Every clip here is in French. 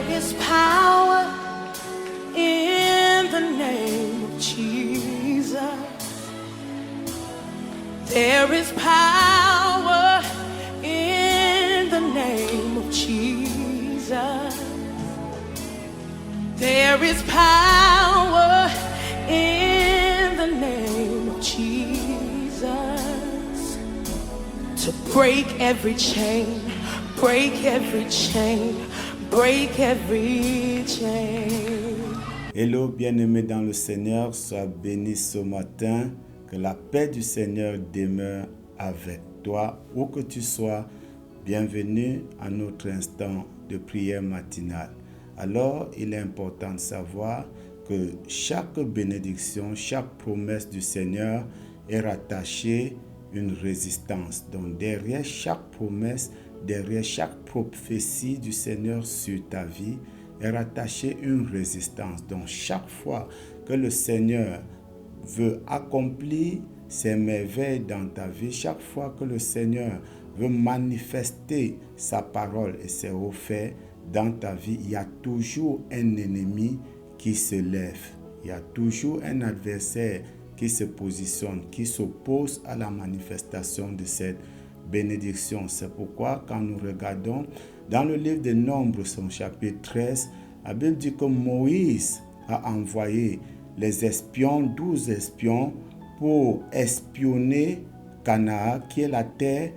is power in the name of Jesus. There is power in the name of Jesus. There is power in the name of Jesus to break every chain, break every chain, break every chain. Hello bien-aimé dans le Seigneur, sois béni ce matin. Que la paix du Seigneur demeure avec toi, où que tu sois. Bienvenue à notre instant de prière matinale. Alors, il est important de savoir que chaque bénédiction, chaque promesse du Seigneur est rattachée à une résistance. Donc, derrière chaque promesse, derrière chaque prophétie du Seigneur sur ta vie, est rattachée une résistance. Donc, chaque fois que le Seigneur veut accomplir ses merveilles dans ta vie, chaque fois que le Seigneur veut manifester sa parole et ses hauts faits dans ta vie, il y a toujours un ennemi qui se lève. Il y a toujours un adversaire qui se positionne, qui s'oppose à la manifestation de cette bénédiction. C'est pourquoi quand nous regardons dans le livre des Nombres, son chapitre 13, la Bible dit que Moïse a envoyé les espions, 12 espions, pour espionner Canaan, qui est la terre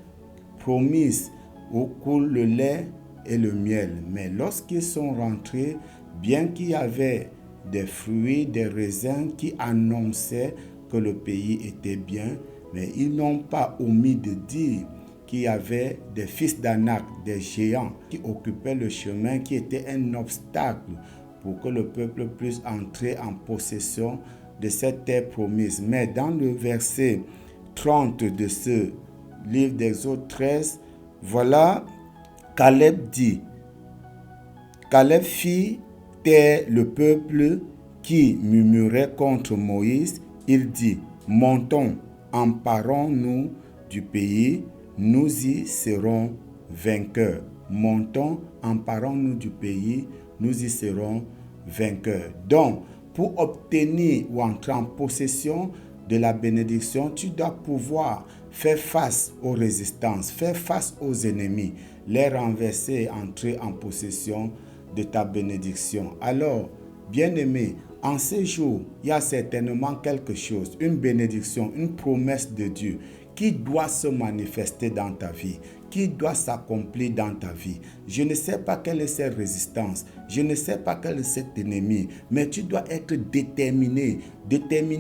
promise où coule le lait et le miel. Mais lorsqu'ils sont rentrés, bien qu'il y avait des fruits, des raisins qui annonçaient que le pays était bien, mais ils n'ont pas omis de dire qu'il y avait des fils d'Anak, des géants, qui occupaient le chemin, qui étaient un obstacle pour que le peuple puisse entrer en possession de cette terre promise. Mais dans le verset 30 de ce livre d'Exode 13, voilà, Caleb dit, Caleb fit taire le peuple qui murmurait contre Moïse. Il dit, montons, emparons-nous du pays, nous y serons vainqueurs. Montons, emparons-nous du pays, nous y serons vainqueurs. Donc, pour obtenir ou entrer en possession de la bénédiction, tu dois pouvoir faire face aux résistances, faire face aux ennemis, les renverser, entrer en possession de ta bénédiction. Alors, bien-aimé, en ces jours, il y a certainement quelque chose, une bénédiction, une promesse de Dieu qui doit se manifester dans ta vie, qui doit s'accomplir dans ta vie. Je ne sais pas quelle est cette résistance, je ne sais pas quel est cet ennemi, mais tu dois être déterminé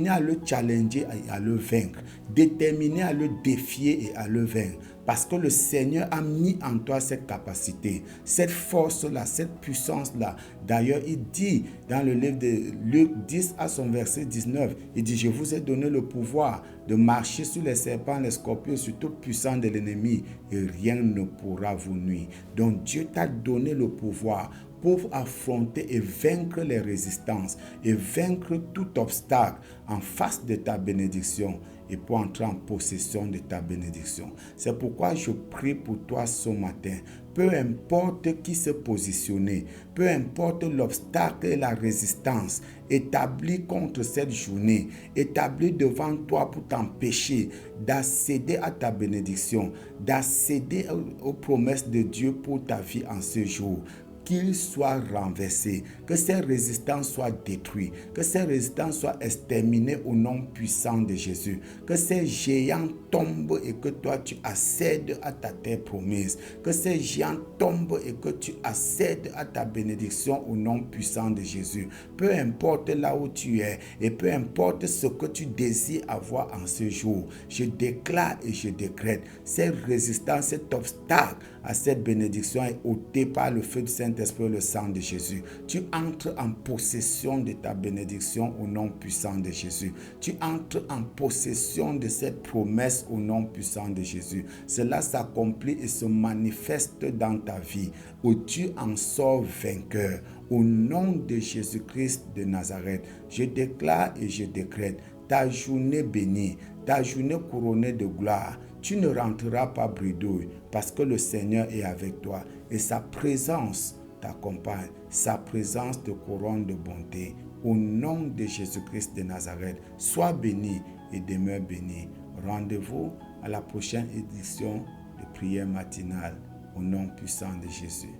à le challenger et à le vaincre, déterminé à le défier et à le vaincre. Parce que le Seigneur a mis en toi cette capacité, cette force-là, cette puissance-là. D'ailleurs, il dit dans le livre de Luc 10 à son verset 19, il dit, je vous ai donné le pouvoir de marcher sur les serpents, les scorpions, sur toute puissance de l'ennemi, et rien ne pourra vous nuire. Donc Dieu t'a donné le pouvoir pour affronter et vaincre les résistances et vaincre tout obstacle en face de ta bénédiction et pour entrer en possession de ta bénédiction. C'est pourquoi je prie pour toi ce matin. Peu importe qui se positionne, peu importe l'obstacle et la résistance établie contre cette journée, établie devant toi pour t'empêcher d'accéder à ta bénédiction, d'accéder aux promesses de Dieu pour ta vie en ce jour, qu'il soit renversé, que ces résistances soient détruites, que ces résistances soient exterminées au nom puissant de Jésus, que ces géants tombent et que toi tu accèdes à ta terre promise, que ces géants tombent et que tu accèdes à ta bénédiction au nom puissant de Jésus. Peu importe là où tu es et peu importe ce que tu désires avoir en ce jour, je déclare et je décrète, cette résistance, cet obstacle à cette bénédiction est ôté par le feu du Saint-Esprit et le sang de Jésus. Tu entres en possession de ta bénédiction au nom puissant de Jésus. Tu entres en possession de cette promesse au nom puissant de Jésus. Cela s'accomplit et se manifeste dans ta vie où tu en sors vainqueur. Au nom de Jésus-Christ de Nazareth, je déclare et je décrète ta journée bénie, ta journée couronnée de gloire. Tu ne rentreras pas bredouille parce que le Seigneur est avec toi et sa présence t'accompagne. sa présence te couronne de bonté. Au nom de Jésus-Christ de Nazareth, sois béni et demeure béni. Rendez-vous à la prochaine édition de prière matinale au nom puissant de Jésus.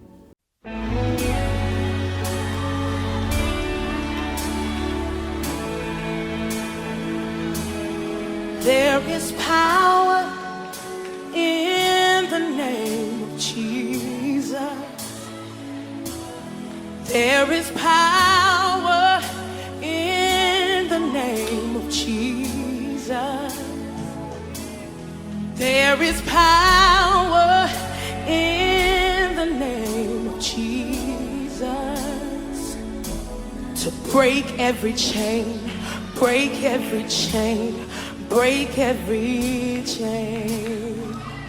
There is power in the name of Jesus. There is power in the name of Jesus. There is power in the name of Jesus to break every chain, break every chain, break every chain.